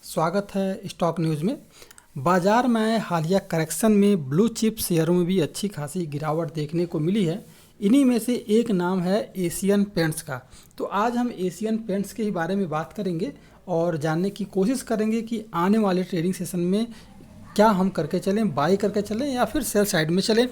स्वागत है stock news में। बाजार में आए हालिया करेक्शन में ब्लू चिप शेयरों में भी अच्छी खासी गिरावट देखने को मिली है। इन्हीं में से एक नाम है एशियन पेंट्स का। तो आज हम एशियन पेंट्स के ही बारे में बात करेंगे और जानने की कोशिश करेंगे कि आने वाले ट्रेडिंग सेशन में क्या हम करके चलें, बाई करके चलें या फिर सेल साइड में चलें।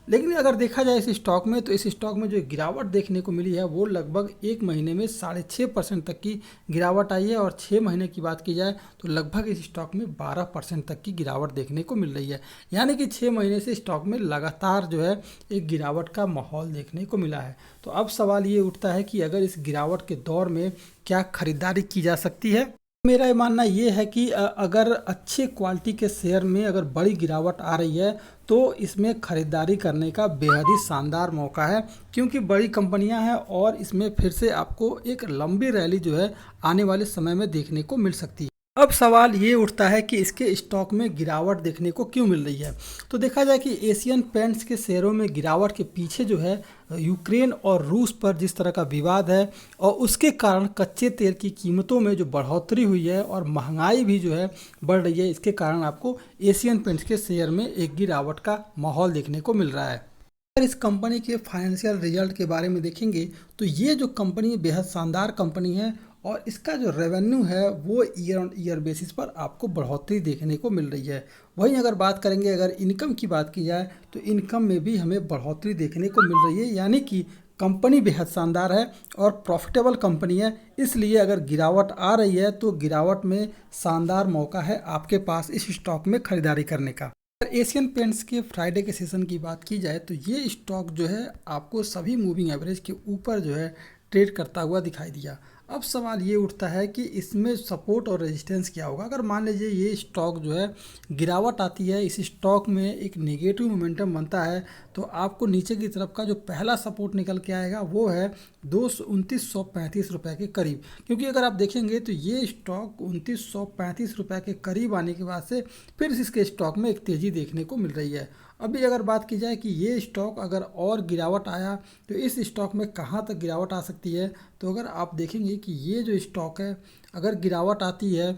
लेकिन अगर देखा जाए इस स्टॉक में, तो इस स्टॉक में जो गिरावट देखने को मिली है वो लगभग एक महीने में 6.5% तक की गिरावट आई है। और 6 महीने की बात की जाए तो लगभग इस स्टॉक में 12% तक की गिरावट देखने को मिल रही है। यानी कि 6 महीने से स्टॉक में लगातार जो है एक गिरावट का माहौल देखने को मिला है। तो अब सवाल ये उठता है कि अगर इस गिरावट के दौर में क्या खरीदारी की जा सकती है। मेरा ये मानना ये है कि अगर अच्छे क्वालिटी के शेयर में अगर बड़ी गिरावट आ रही है तो इसमें ख़रीदारी करने का बेहद ही शानदार मौका है, क्योंकि बड़ी कंपनियां हैं और इसमें फिर से आपको एक लंबी रैली जो है आने वाले समय में देखने को मिल सकती है। अब सवाल ये उठता है कि इसके स्टॉक में गिरावट देखने को क्यों मिल रही है। तो देखा जाए कि एशियन पेंट्स के शेयरों में गिरावट के पीछे जो है यूक्रेन और रूस पर जिस तरह का विवाद है और उसके कारण कच्चे तेल की कीमतों में जो बढ़ोतरी हुई है और महंगाई भी जो है बढ़ रही है, इसके कारण आपको एशियन पेंट्स के शेयर में एक गिरावट का माहौल देखने को मिल रहा है। अगर इस कंपनी के फाइनेंशियल रिजल्ट के बारे में देखेंगे तो ये जो कंपनी बेहद शानदार कंपनी है और इसका जो रेवेन्यू है वो ईयर ऑन ईयर बेसिस पर आपको बढ़ोतरी देखने को मिल रही है। वहीं अगर बात करेंगे, अगर इनकम की बात की जाए तो इनकम में भी हमें बढ़ोतरी देखने को मिल रही है। यानी कि कंपनी बेहद शानदार है और प्रॉफिटेबल कंपनी है। इसलिए अगर गिरावट आ रही है तो गिरावट में शानदार मौका है आपके पास इस स्टॉक में खरीदारी करने का। अगर एशियन पेंट्स के फ्राइडे के सेशन की बात की जाए तो ये स्टॉक जो है आपको सभी मूविंग एवरेज के ऊपर जो है ट्रेड करता हुआ दिखाई दिया। अब सवाल ये उठता है कि इसमें सपोर्ट और रेजिस्टेंस क्या होगा। अगर मान लीजिए ये स्टॉक जो है गिरावट आती है, इस स्टॉक में एक नेगेटिव मोमेंटम बनता है, तो आपको नीचे की तरफ का जो पहला सपोर्ट निकल के आएगा वो है 2935 रुपये के करीब। क्योंकि अगर आप देखेंगे तो ये स्टॉक 2935 रुपये के करीब आने के बाद से फिर इसके स्टॉक में एक तेज़ी देखने को मिल रही है। अभी अगर बात की जाए कि ये स्टॉक अगर और गिरावट आया तो इस स्टॉक में कहाँ तक गिरावट आ सकती है, तो अगर आप देखेंगे कि ये जो स्टॉक है अगर गिरावट आती है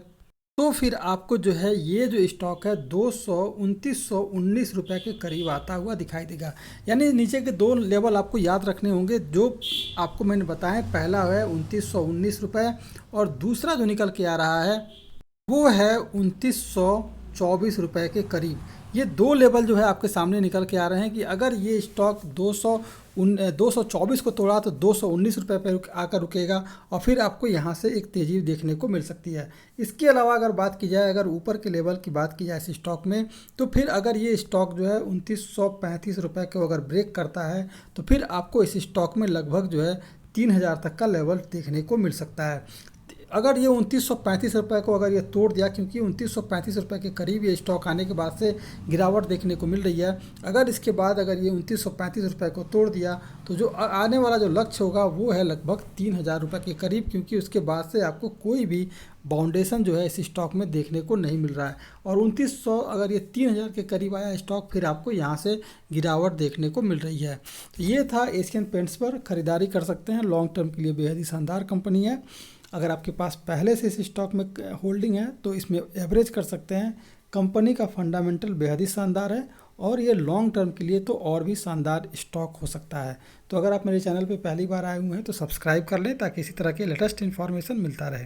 तो फिर आपको जो है ये जो स्टॉक है 2919 रुपये के करीब आता हुआ दिखाई देगा। यानी नीचे के दो लेवल आपको याद रखने होंगे जो आपको मैंने बताए। पहला है 2919 रुपये और दूसरा जो निकल के आ रहा है वो है 2924 रुपये के करीब। ये दो लेवल जो है आपके सामने निकल के आ रहे हैं कि अगर ये स्टॉक 224 को तोड़ा तो 219 रुपये पर आकर रुकेगा और फिर आपको यहाँ से एक तेज़ी देखने को मिल सकती है। इसके अलावा अगर बात की जाए, अगर ऊपर के लेवल की बात की जाए इस स्टॉक में, तो फिर अगर ये स्टॉक जो है 2935 रुपये को अगर ब्रेक करता है तो फिर आपको इस स्टॉक में लगभग जो है 3000 तक का लेवल देखने को मिल सकता है। अगर ये 2935 रुपये को अगर ये तोड़ दिया, क्योंकि 2935 रुपये के करीब ये स्टॉक आने के बाद से गिरावट देखने को मिल रही है, अगर इसके बाद अगर ये 2935 रुपये को तोड़ दिया तो जो आने वाला जो लक्ष्य होगा वो है लगभग 3000 रुपये के करीब। क्योंकि उसके बाद से आपको कोई भी बाउंडेशन जो है इस स्टॉक में देखने को नहीं मिल रहा है। और 2900 अगर ये 3000 के करीब आया स्टॉक, फिर आपको यहाँ से गिरावट देखने को मिल रही है। तो ये था एशियन पेंट्स पर खरीदारी कर सकते हैं, लॉन्ग टर्म के लिए बेहद ही शानदार कंपनी है। अगर आपके पास पहले से इस स्टॉक में होल्डिंग है तो इसमें एवरेज कर सकते हैं। कंपनी का फंडामेंटल बेहद ही शानदार है और ये लॉन्ग टर्म के लिए तो और भी शानदार स्टॉक हो सकता है। तो अगर आप मेरे चैनल पे पहली बार आए हुए हैं तो सब्सक्राइब कर लें ताकि इसी तरह के लेटेस्ट इन्फॉर्मेशन मिलता रहे।